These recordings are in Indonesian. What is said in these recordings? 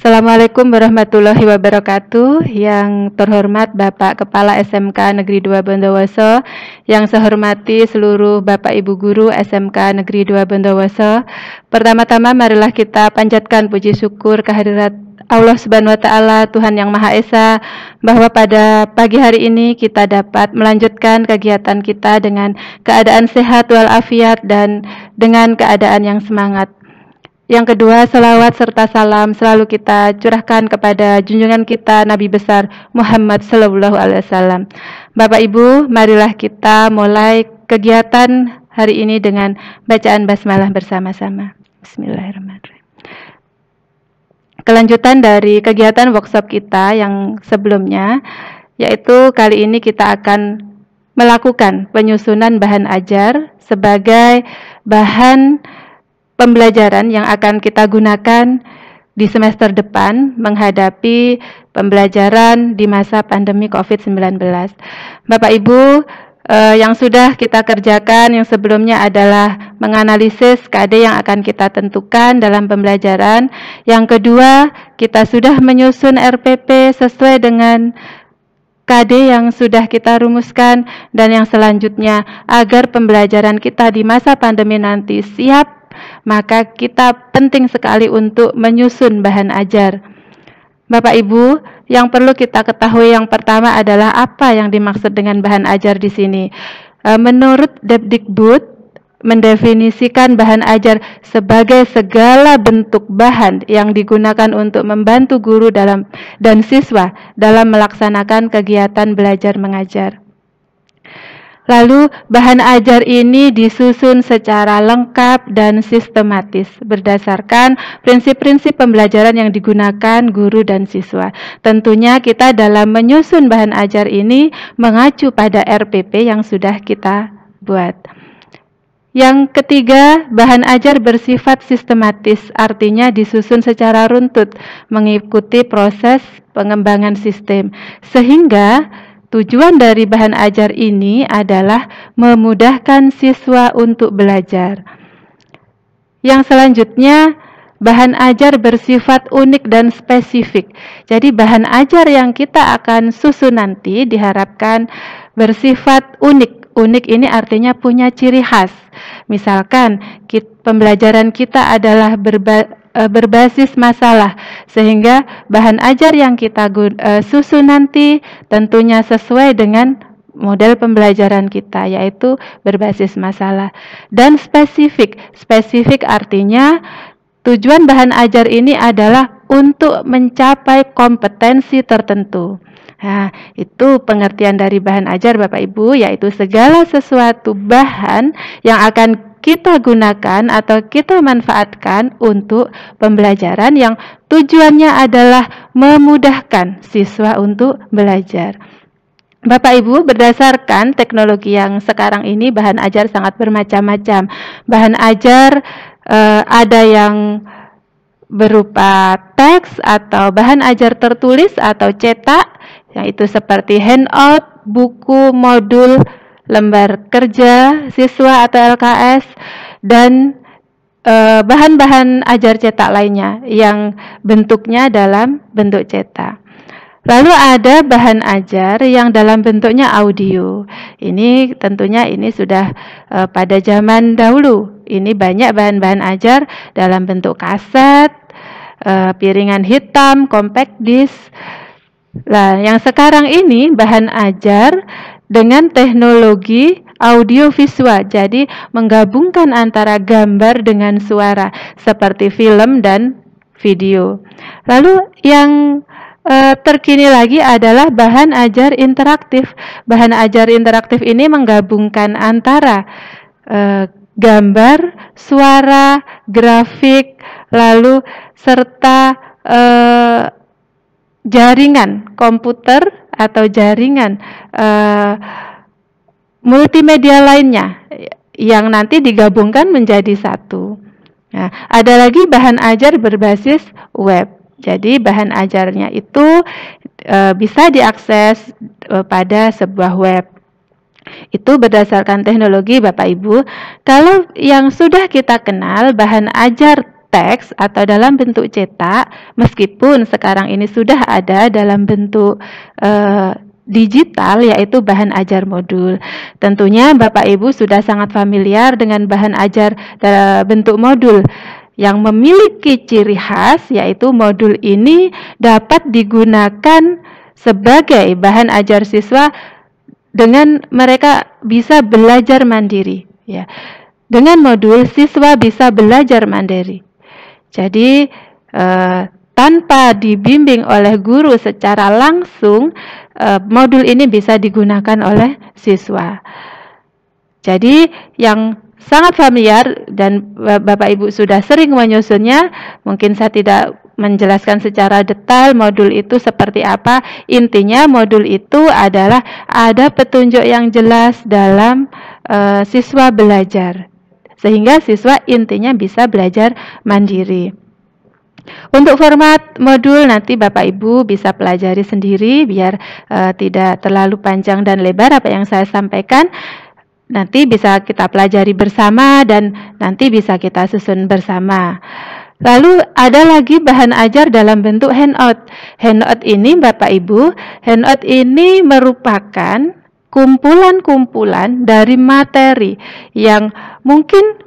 Assalamualaikum warahmatullahi wabarakatuh. Yang terhormat Bapak Kepala SMK Negeri 2 Bondowoso, yang saya hormati seluruh Bapak Ibu Guru SMK Negeri 2 Bondowoso. Pertama-tama marilah kita panjatkan puji syukur kehadirat Allah Subhanahu wa Ta'ala, Tuhan Yang Maha Esa, bahwa pada pagi hari ini kita dapat melanjutkan kegiatan kita dengan keadaan sehat walafiat dan dengan keadaan yang semangat. Yang kedua, salawat serta salam selalu kita curahkan kepada junjungan kita Nabi besar Muhammad Sallallahu Alaihi Wasallam. Bapak Ibu, marilah kita mulai kegiatan hari ini dengan bacaan basmalah bersama-sama. Bismillahirrahmanirrahim. Kelanjutan dari kegiatan workshop kita yang sebelumnya, yaitu kali ini kita akan melakukan penyusunan bahan ajar sebagai bahan pembelajaran yang akan kita gunakan di semester depan menghadapi pembelajaran di masa pandemi COVID-19. Bapak Ibu, yang sudah kita kerjakan yang sebelumnya adalah menganalisis KD yang akan kita tentukan dalam pembelajaran. Yang kedua, kita sudah menyusun RPP sesuai dengan KD yang sudah kita rumuskan, dan yang selanjutnya agar pembelajaran kita di masa pandemi nanti siap, maka kita penting sekali untuk menyusun bahan ajar. Bapak Ibu, yang perlu kita ketahui yang pertama adalah apa yang dimaksud dengan bahan ajar di sini. Menurut Depdikbud, mendefinisikan bahan ajar sebagai segala bentuk bahan yang digunakan untuk membantu guru dan siswa dalam melaksanakan kegiatan belajar mengajar. Lalu, bahan ajar ini disusun secara lengkap dan sistematis berdasarkan prinsip-prinsip pembelajaran yang digunakan guru dan siswa. Tentunya kita dalam menyusun bahan ajar ini mengacu pada RPP yang sudah kita buat. Yang ketiga, bahan ajar bersifat sistematis, artinya disusun secara runtut, mengikuti proses pengembangan sistem, sehingga tujuan dari bahan ajar ini adalah memudahkan siswa untuk belajar. Yang selanjutnya, bahan ajar bersifat unik dan spesifik. Jadi bahan ajar yang kita akan susun nanti diharapkan bersifat unik. Unik ini artinya punya ciri khas. Misalkan pembelajaran kita adalah berbasis masalah, sehingga bahan ajar yang kita susun nanti tentunya sesuai dengan model pembelajaran kita, yaitu berbasis masalah. Dan spesifik artinya tujuan bahan ajar ini adalah untuk mencapai kompetensi tertentu. Nah, itu pengertian dari bahan ajar Bapak Ibu, yaitu segala sesuatu bahan yang akan kita gunakan atau kita manfaatkan untuk pembelajaran yang tujuannya adalah memudahkan siswa untuk belajar. Bapak Ibu, berdasarkan teknologi yang sekarang ini bahan ajar sangat bermacam-macam. Bahan ajar ada yang berupa teks atau bahan ajar tertulis atau cetak, yaitu seperti handout, buku, modul, lembar kerja siswa atau LKS, dan bahan-bahan ajar cetak lainnya yang bentuknya dalam bentuk cetak. Lalu ada bahan ajar yang dalam bentuknya audio. Ini tentunya ini sudah pada zaman dahulu. Ini banyak bahan-bahan ajar dalam bentuk kaset, piringan hitam, compact disc. Nah, yang sekarang ini bahan ajar dengan teknologi audiovisual, jadi menggabungkan antara gambar dengan suara seperti film dan video. Lalu yang terkini lagi adalah bahan ajar interaktif. Bahan ajar interaktif ini menggabungkan antara gambar, suara, grafik, lalu serta jaringan komputer atau jaringan multimedia lainnya yang nanti digabungkan menjadi satu. Nah, ada lagi bahan ajar berbasis web. Jadi bahan ajarnya itu bisa diakses pada sebuah web. Itu berdasarkan teknologi Bapak Ibu. Kalau yang sudah kita kenal bahan ajar teks atau dalam bentuk cetak, meskipun sekarang ini sudah ada dalam bentuk digital, yaitu bahan ajar modul. Tentunya Bapak Ibu sudah sangat familiar dengan bahan ajar bentuk modul yang memiliki ciri khas, yaitu modul ini dapat digunakan sebagai bahan ajar siswa dengan mereka bisa belajar mandiri. Ya. Dengan modul, siswa bisa belajar mandiri. Jadi, tanpa dibimbing oleh guru secara langsung, modul ini bisa digunakan oleh siswa. Jadi, yang sangat familiar dan Bapak Ibu sudah sering menyusunnya, mungkin saya tidak menjelaskan secara detail modul itu seperti apa. Intinya modul itu adalah ada petunjuk yang jelas dalam siswa belajar, sehingga siswa intinya bisa belajar mandiri. Untuk format modul nanti Bapak Ibu bisa pelajari sendiri biar tidak terlalu panjang dan lebar apa yang saya sampaikan. Nanti bisa kita pelajari bersama dan nanti bisa kita susun bersama. Lalu ada lagi bahan ajar dalam bentuk handout. Handout ini Bapak Ibu, handout ini merupakan kumpulan-kumpulan dari materi yang mungkin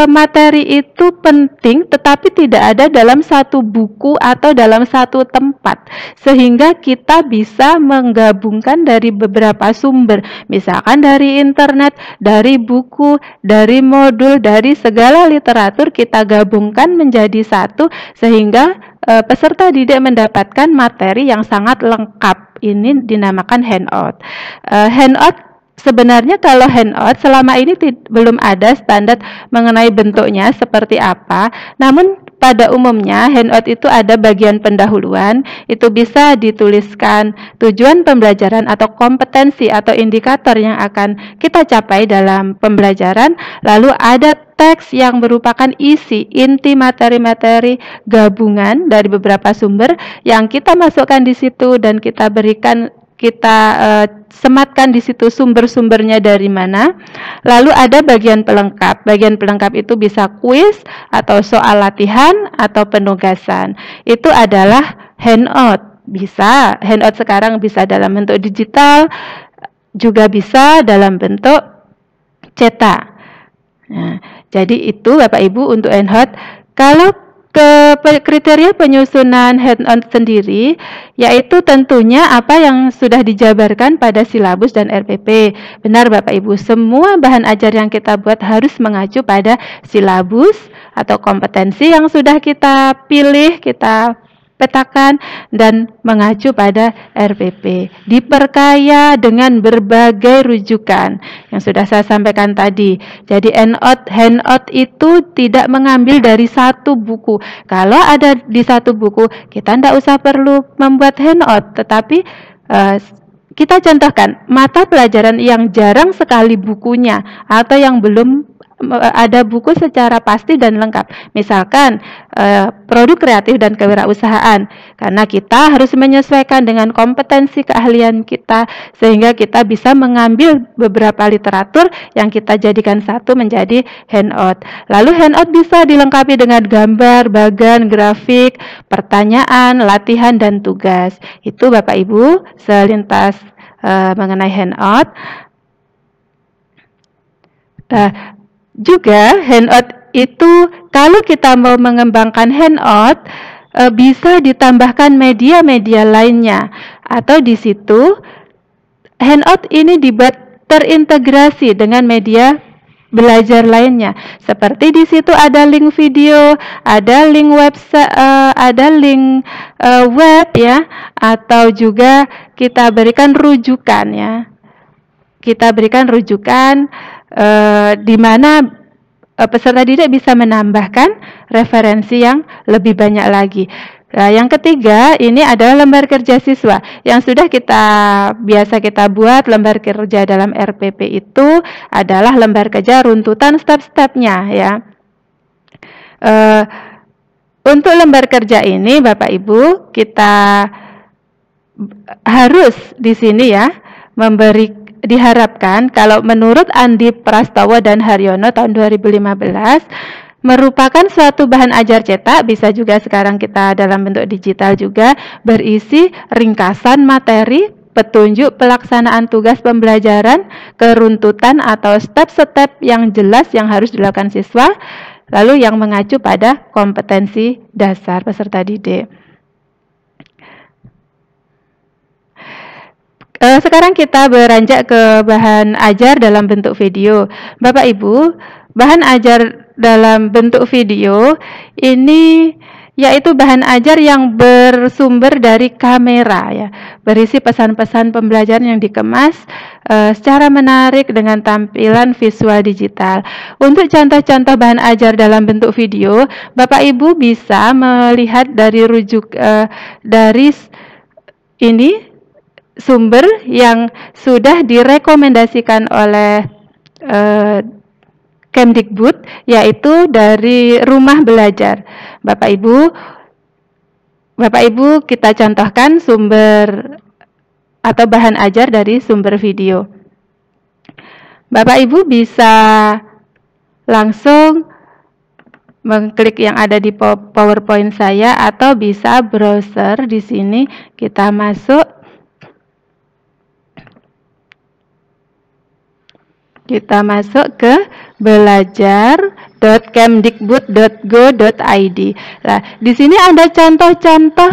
materi itu penting tetapi tidak ada dalam satu buku atau dalam satu tempat, sehingga kita bisa menggabungkan dari beberapa sumber, misalkan dari internet, dari buku, dari modul, dari segala literatur kita gabungkan menjadi satu sehingga peserta didik mendapatkan materi yang sangat lengkap. Ini dinamakan handout. Sebenarnya kalau handout selama ini belum ada standar mengenai bentuknya seperti apa. Namun pada umumnya handout itu ada bagian pendahuluan, itu bisa dituliskan tujuan pembelajaran atau kompetensi atau indikator yang akan kita capai dalam pembelajaran. Lalu ada teks yang merupakan isi inti materi-materi gabungan dari beberapa sumber yang kita masukkan di situ dan kita berikan, kita sematkan di situ sumber-sumbernya dari mana. Lalu ada bagian pelengkap. Bagian pelengkap itu bisa kuis atau soal latihan atau penugasan. Itu adalah handout. Bisa handout sekarang bisa dalam bentuk digital, juga bisa dalam bentuk cetak. Nah, jadi itu Bapak Ibu untuk handout. Kalau kriteria penyusunan handout sendiri, yaitu tentunya apa yang sudah dijabarkan pada silabus dan RPP. Benar Bapak Ibu, semua bahan ajar yang kita buat harus mengacu pada silabus atau kompetensi yang sudah kita pilih, kita petakan, dan mengacu pada RPP. Diperkaya dengan berbagai rujukan yang sudah saya sampaikan tadi. Jadi handout itu tidak mengambil dari satu buku. Kalau ada di satu buku, kita tidak usah perlu membuat handout, tetapi kita contohkan mata pelajaran yang jarang sekali bukunya atau yang belum ada buku secara pasti dan lengkap. Misalkan produk kreatif dan kewirausahaan, karena kita harus menyesuaikan dengan kompetensi keahlian kita sehingga kita bisa mengambil beberapa literatur yang kita jadikan satu menjadi handout. Lalu handout bisa dilengkapi dengan gambar, bagan, grafik, pertanyaan, latihan, dan tugas. Itu Bapak Ibu selintas mengenai handout. Juga handout itu kalau kita mau mengembangkan handout bisa ditambahkan media-media lainnya, atau di situ handout ini dibuat terintegrasi dengan media belajar lainnya. Seperti di situ ada link video, ada link website, ada link web ya, atau juga kita berikan rujukan ya. Kita berikan rujukan di mana peserta didik bisa menambahkan referensi yang lebih banyak lagi. Nah, yang ketiga ini adalah lembar kerja siswa yang sudah biasa kita buat. Lembar kerja dalam RPP itu adalah lembar kerja runtutan step-stepnya ya. Untuk lembar kerja ini Bapak Ibu kita harus di sini ya diharapkan kalau menurut Andi Prastowo dan Haryono tahun 2015, merupakan suatu bahan ajar cetak, bisa juga sekarang kita dalam bentuk digital juga, berisi ringkasan materi, petunjuk pelaksanaan tugas pembelajaran, keruntutan atau step-step yang jelas yang harus dilakukan siswa, lalu yang mengacu pada kompetensi dasar peserta didik. Sekarang kita beranjak ke bahan ajar dalam bentuk video. Bapak Ibu, bahan ajar dalam bentuk video ini yaitu bahan ajar yang bersumber dari kamera ya, berisi pesan-pesan pembelajaran yang dikemas secara menarik dengan tampilan visual digital. Untuk contoh-contoh bahan ajar dalam bentuk video, Bapak Ibu bisa melihat dari dari ini sumber yang sudah direkomendasikan oleh Kemdikbud, yaitu dari Rumah Belajar. Bapak Ibu kita contohkan sumber atau bahan ajar dari sumber video. Bapak Ibu bisa langsung mengklik yang ada di PowerPoint saya atau bisa browser di sini, kita masuk. Kita masuk ke belajar.kemdikbud.go.id. Nah, di sini ada contoh-contoh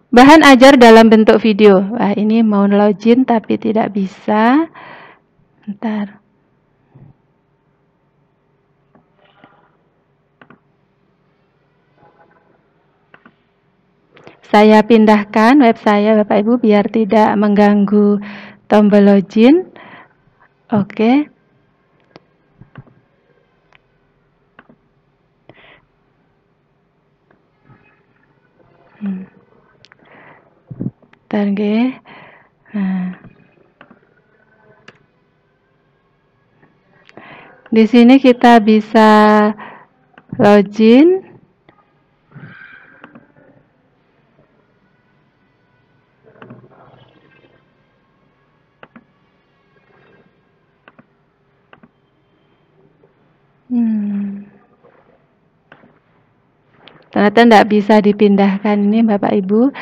bahan ajar dalam bentuk video. Wah, ini mau login tapi tidak bisa. Bentar. Saya pindahkan web saya, Bapak Ibu, biar tidak mengganggu tombol login. Oke. Bentar, nggih. Nah. Di sini kita bisa login. Ternyata tidak bisa dipindahkan ini Bapak Ibu.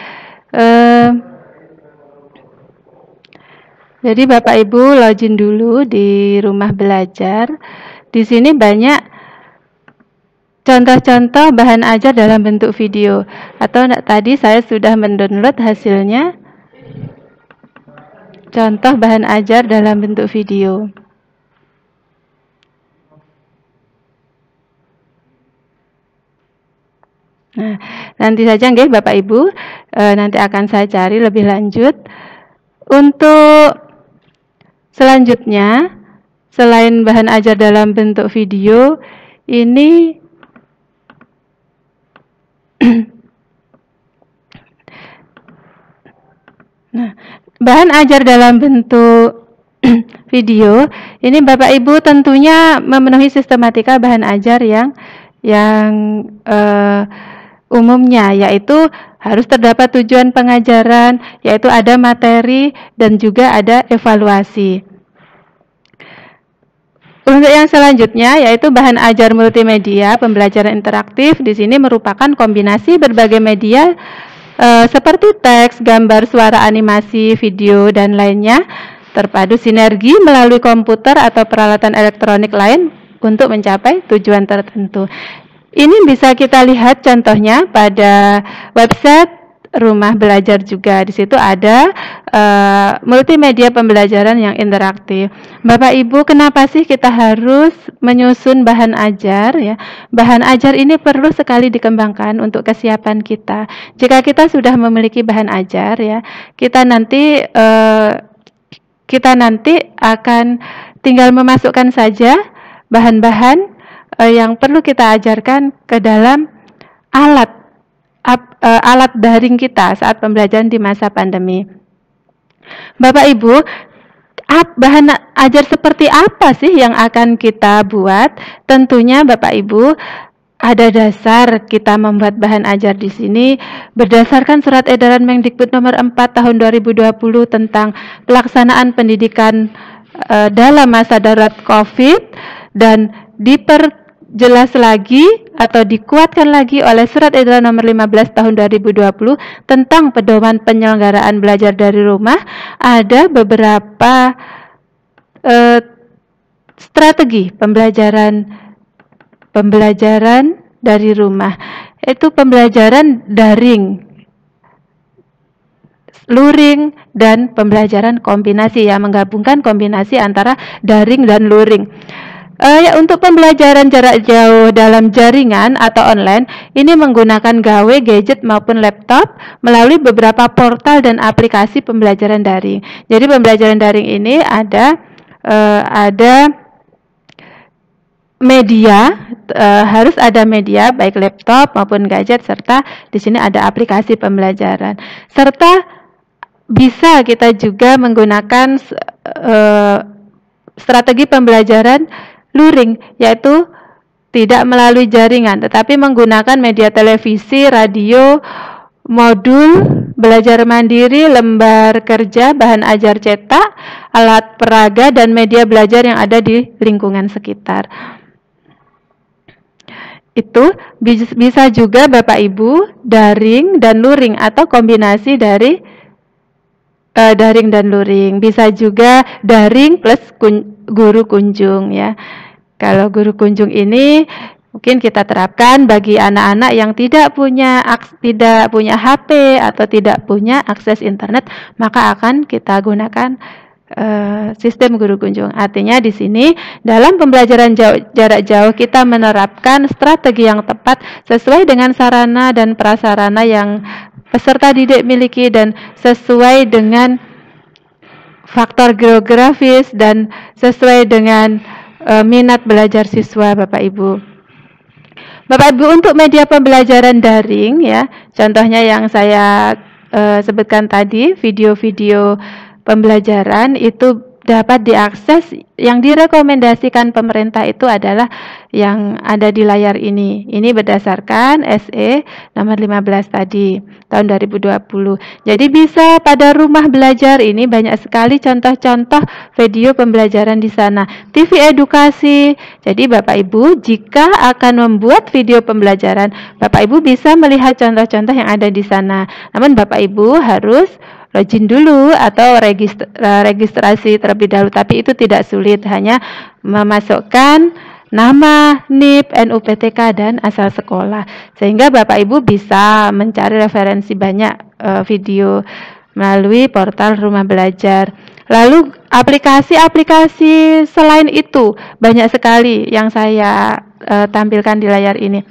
Jadi Bapak Ibu login dulu di Rumah Belajar. Di sini banyak contoh-contoh bahan ajar dalam bentuk video. Atau tadi saya sudah mendownload hasilnya. Contoh bahan ajar dalam bentuk video. Nah, nanti saja nggih Bapak Ibu, nanti akan saya cari lebih lanjut. Untuk selanjutnya, selain bahan ajar dalam bentuk video, ini nah, bahan ajar dalam bentuk video, ini Bapak Ibu tentunya memenuhi sistematika bahan ajar yang umumnya, yaitu harus terdapat tujuan pengajaran, yaitu ada materi dan juga ada evaluasi. Untuk yang selanjutnya, yaitu bahan ajar multimedia, pembelajaran interaktif, di sini merupakan kombinasi berbagai media seperti teks, gambar, suara, animasi, video, dan lainnya, terpadu sinergi melalui komputer atau peralatan elektronik lain untuk mencapai tujuan tertentu. Ini bisa kita lihat contohnya pada website Rumah Belajar juga. Di situ ada multimedia pembelajaran yang interaktif. Bapak Ibu, kenapa sih kita harus menyusun bahan ajar ya? Bahan ajar ini perlu sekali dikembangkan untuk kesiapan kita. Jika kita sudah memiliki bahan ajar ya, kita nanti akan tinggal memasukkan saja bahan-bahan yang perlu kita ajarkan ke dalam alat daring kita saat pembelajaran di masa pandemi. Bapak Ibu, bahan ajar seperti apa sih yang akan kita buat? Tentunya Bapak Ibu ada dasar kita membuat bahan ajar di sini berdasarkan Surat Edaran Mendikbud nomor 4 tahun 2020 tentang pelaksanaan pendidikan dalam masa darurat COVID, dan diperjelas lagi atau dikuatkan lagi oleh Surat Edaran nomor 15 tahun 2020 tentang pedoman penyelenggaraan belajar dari rumah. Ada beberapa strategi pembelajaran dari rumah, itu pembelajaran daring, luring, dan pembelajaran kombinasi, yang menggabungkan kombinasi antara daring dan luring. Untuk pembelajaran jarak jauh dalam jaringan atau online, ini menggunakan gawe, gadget maupun laptop melalui beberapa portal dan aplikasi pembelajaran daring. Jadi pembelajaran daring ini ada media, harus ada media baik laptop maupun gadget, serta di sini ada aplikasi pembelajaran. Serta bisa kita juga menggunakan strategi pembelajaran luring, yaitu tidak melalui jaringan tetapi menggunakan media televisi, radio, modul belajar mandiri, lembar kerja, bahan ajar cetak, alat peraga, dan media belajar yang ada di lingkungan sekitar. Itu bisa juga Bapak Ibu daring dan luring atau kombinasi dari daring dan luring. Bisa juga daring plus guru kunjung ya. Kalau guru kunjung ini mungkin kita terapkan bagi anak-anak yang tidak punya HP atau tidak punya akses internet, maka akan kita gunakan sistem guru kunjung. Artinya di sini dalam pembelajaran jarak jauh kita menerapkan strategi yang tepat sesuai dengan sarana dan prasarana yang peserta didik miliki dan sesuai dengan faktor geografis dan sesuai dengan minat belajar siswa Bapak Ibu. Bapak Ibu, untuk media pembelajaran daring ya, contohnya yang saya sebutkan tadi, video-video pembelajaran itu dapat diakses. Yang direkomendasikan pemerintah itu adalah yang ada di layar ini. Ini berdasarkan SE nomor 15 tadi, tahun 2020. Jadi bisa pada rumah belajar ini banyak sekali contoh-contoh video pembelajaran di sana. TV edukasi. Jadi Bapak Ibu, jika akan membuat video pembelajaran, Bapak Ibu bisa melihat contoh-contoh yang ada di sana. Namun Bapak Ibu harus login dulu atau registrasi terlebih dahulu, tapi itu tidak sulit, hanya memasukkan nama, NIP, NUPTK, dan asal sekolah, sehingga Bapak Ibu bisa mencari referensi banyak video melalui portal rumah belajar. Lalu aplikasi-aplikasi selain itu banyak sekali yang saya tampilkan di layar ini.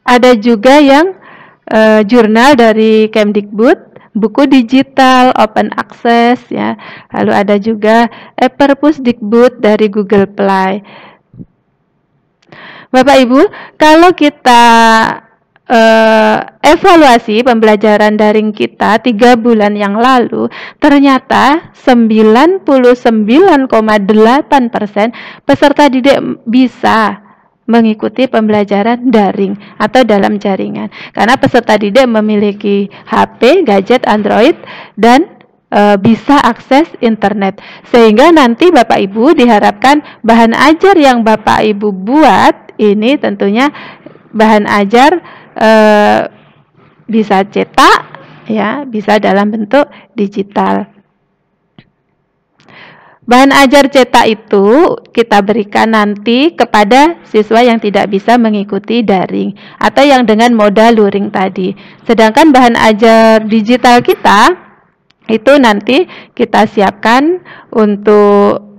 Ada juga yang jurnal dari Kemdikbud, buku digital, open access ya. Lalu ada juga Perpusdikbud dari Google Play. Bapak Ibu, kalau kita evaluasi pembelajaran daring kita 3 bulan yang lalu, ternyata 99,8% peserta didik bisa mengikuti pembelajaran daring atau dalam jaringan, karena peserta didik memiliki HP, gadget Android, dan bisa akses internet, sehingga nanti Bapak Ibu diharapkan bahan ajar yang Bapak Ibu buat ini tentunya bahan ajar bisa cetak ya, bisa dalam bentuk digital. Bahan ajar cetak itu kita berikan nanti kepada siswa yang tidak bisa mengikuti daring atau yang dengan moda luring tadi. Sedangkan bahan ajar digital kita itu nanti kita siapkan untuk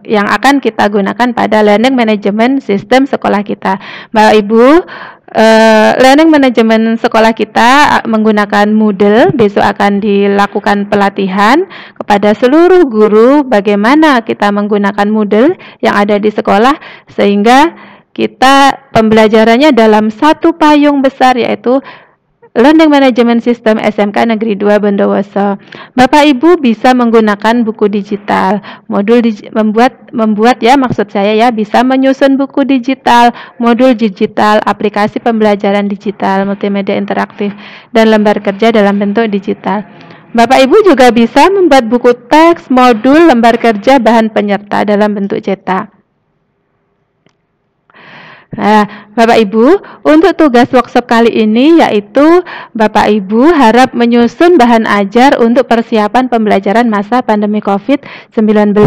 yang akan kita gunakan pada learning management system sekolah kita. Bapak Ibu, learning management sekolah kita menggunakan Moodle. Besok akan dilakukan pelatihan kepada seluruh guru bagaimana kita menggunakan Moodle yang ada di sekolah, sehingga kita pembelajarannya dalam satu payung besar, yaitu Learning Management System SMK Negeri 2 Bondowoso. Bapak Ibu bisa menggunakan buku digital. Modul membuat ya, maksud saya ya, bisa menyusun buku digital, modul digital, aplikasi pembelajaran digital, multimedia interaktif, dan lembar kerja dalam bentuk digital. Bapak Ibu juga bisa membuat buku teks, modul, lembar kerja, bahan penyerta dalam bentuk cetak. Nah, Bapak Ibu, untuk tugas workshop kali ini yaitu Bapak Ibu harap menyusun bahan ajar untuk persiapan pembelajaran masa pandemi COVID-19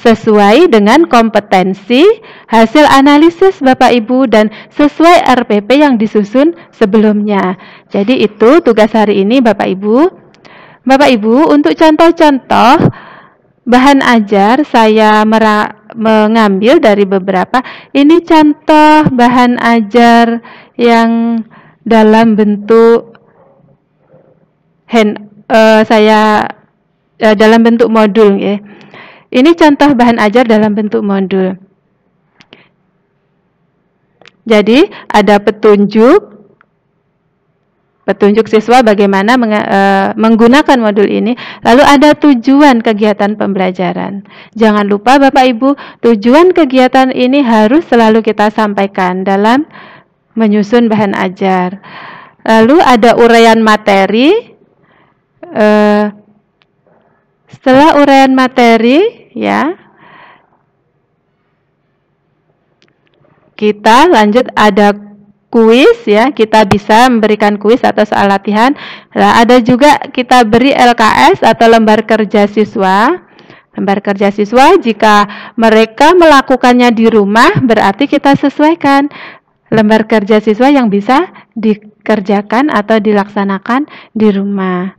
sesuai dengan kompetensi, hasil analisis Bapak Ibu, dan sesuai RPP yang disusun sebelumnya. Jadi itu tugas hari ini Bapak Ibu. Bapak Ibu, untuk contoh-contoh bahan ajar saya mengambil dari beberapa. Ini contoh bahan ajar yang dalam bentuk dalam bentuk modul ya. Ini contoh bahan ajar dalam bentuk modul. Jadi ada petunjuk siswa bagaimana menggunakan modul ini, lalu ada tujuan kegiatan pembelajaran. Jangan lupa Bapak Ibu, tujuan kegiatan ini harus selalu kita sampaikan dalam menyusun bahan ajar. Lalu ada uraian materi. Setelah uraian materi, ya, kita lanjut ada kuis ya, kita bisa memberikan kuis atau soal latihan. Nah, ada juga kita beri LKS atau lembar kerja siswa. Lembar kerja siswa jika mereka melakukannya di rumah berarti kita sesuaikan lembar kerja siswa yang bisa dikerjakan atau dilaksanakan di rumah.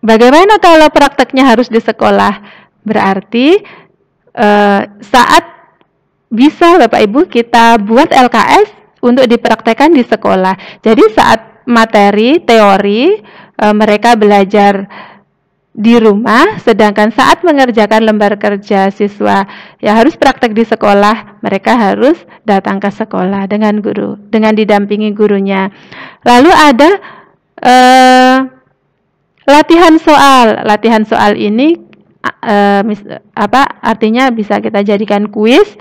Bagaimana kalau prakteknya harus di sekolah? Berarti saat bisa Bapak Ibu kita buat LKS untuk dipraktekkan di sekolah. Jadi saat materi teori mereka belajar di rumah, sedangkan saat mengerjakan lembar kerja siswa ya harus praktek di sekolah, mereka harus datang ke sekolah dengan guru, dengan didampingi gurunya. Lalu ada latihan soal. Latihan soal ini artinya bisa kita jadikan kuis.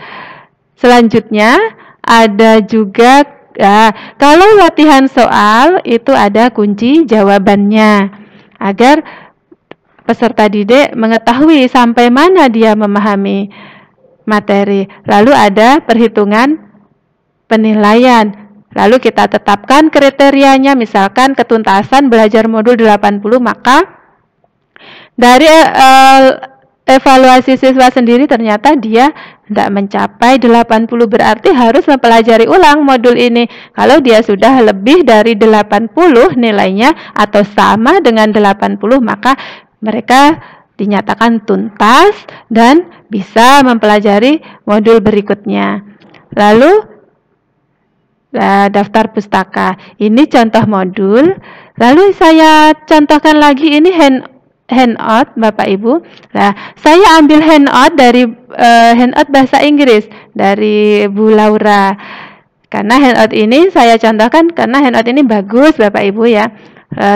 Selanjutnya ada juga kalau latihan soal itu ada kunci jawabannya agar peserta didik mengetahui sampai mana dia memahami materi. Lalu ada perhitungan penilaian. Lalu kita tetapkan kriterianya, misalkan ketuntasan belajar modul 80, maka dari evaluasi siswa sendiri ternyata dia tidak mencapai 80, berarti harus mempelajari ulang modul ini. Kalau dia sudah lebih dari 80 nilainya atau sama dengan 80, maka mereka dinyatakan tuntas dan bisa mempelajari modul berikutnya. Lalu daftar pustaka. Ini contoh modul. Lalu saya contohkan lagi, ini handout Bapak Ibu. Nah, saya ambil handout dari handout bahasa Inggris dari Bu Laura. Karena handout ini saya contohkan karena handout ini bagus Bapak Ibu ya.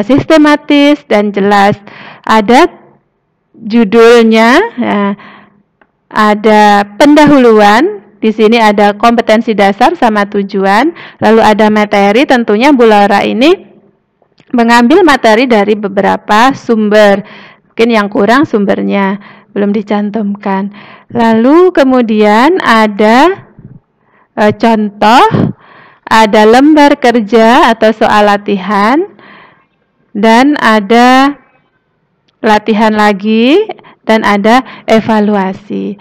Sistematis dan jelas. Ada judulnya, ada pendahuluan. Di sini ada kompetensi dasar sama tujuan. Lalu ada materi, tentunya Bu Laura ini mengambil materi dari beberapa sumber. Mungkin yang kurang sumbernya belum dicantumkan. Lalu kemudian ada contoh, ada lembar kerja atau soal latihan, dan ada latihan lagi, dan ada evaluasi.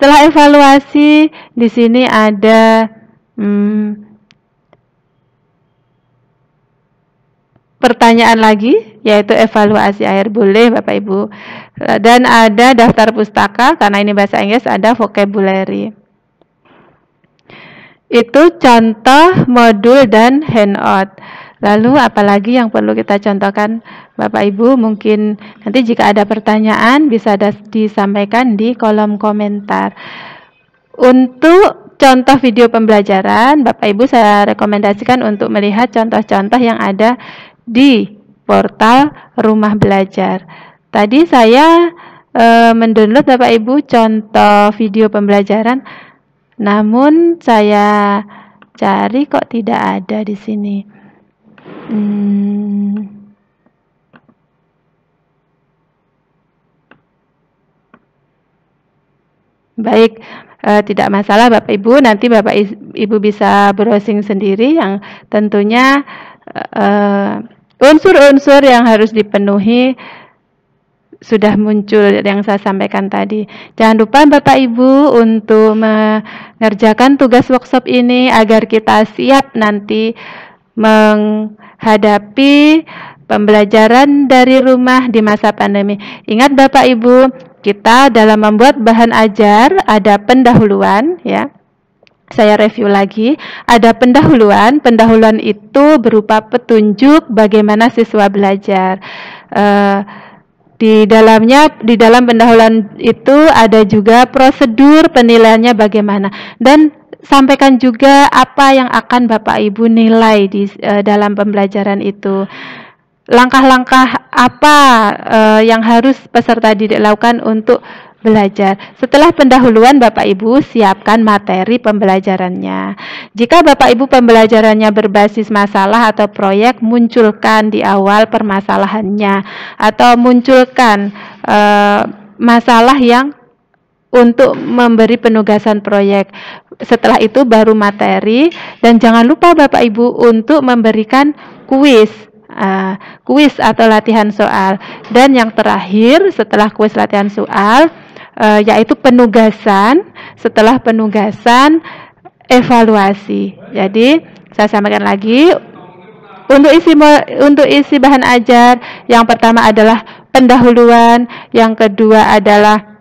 Setelah evaluasi, di sini ada pertanyaan lagi, yaitu evaluasi akhir, boleh Bapak Ibu. Dan ada daftar pustaka, karena ini bahasa Inggris, ada vocabulary. Itu contoh modul dan handout. Lalu apalagi yang perlu kita contohkan Bapak Ibu? Mungkin nanti jika ada pertanyaan bisa disampaikan di kolom komentar. Untuk contoh video pembelajaran, Bapak Ibu saya rekomendasikan untuk melihat contoh-contoh yang ada di portal Rumah Belajar. Tadi saya mendownload Bapak Ibu contoh video pembelajaran, namun saya cari kok tidak ada di sini. Baik, tidak masalah Bapak Ibu, nanti Bapak Ibu bisa browsing sendiri yang tentunya unsur-unsur yang harus dipenuhi sudah muncul yang saya sampaikan tadi. Jangan lupa Bapak Ibu untuk mengerjakan tugas workshop ini agar kita siap nanti menghadapi pembelajaran dari rumah di masa pandemi. Ingat Bapak Ibu, kita dalam membuat bahan ajar ada pendahuluan ya. Saya review lagi, ada pendahuluan. Pendahuluan itu berupa petunjuk bagaimana siswa belajar. Di dalam pendahuluan itu ada juga prosedur penilaiannya bagaimana, dan sampaikan juga apa yang akan Bapak Ibu nilai di dalam pembelajaran itu. Langkah-langkah apa yang harus peserta didik lakukan untuk belajar. Setelah pendahuluan, Bapak Ibu siapkan materi pembelajarannya. Jika Bapak Ibu pembelajarannya berbasis masalah atau proyek, munculkan di awal permasalahannya atau munculkan masalah yang untuk memberi penugasan proyek. Setelah itu baru materi, dan jangan lupa Bapak Ibu untuk memberikan kuis atau latihan soal. Dan yang terakhir setelah kuis latihan soal yaitu penugasan. Setelah penugasan, evaluasi. Jadi saya sampaikan lagi, untuk isi bahan ajar, yang pertama adalah pendahuluan, yang kedua adalah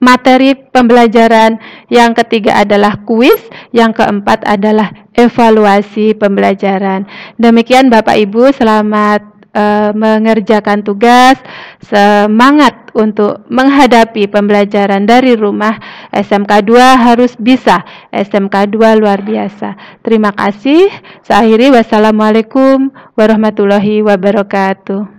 materi pembelajaran, yang ketiga adalah kuis, yang keempat adalah evaluasi pembelajaran. Demikian Bapak Ibu, selamat mengerjakan tugas, semangat untuk menghadapi pembelajaran dari rumah. SMK 2 harus bisa, SMK 2 luar biasa. Terima kasih. Saya akhiri, wassalamualaikum warahmatullahi wabarakatuh.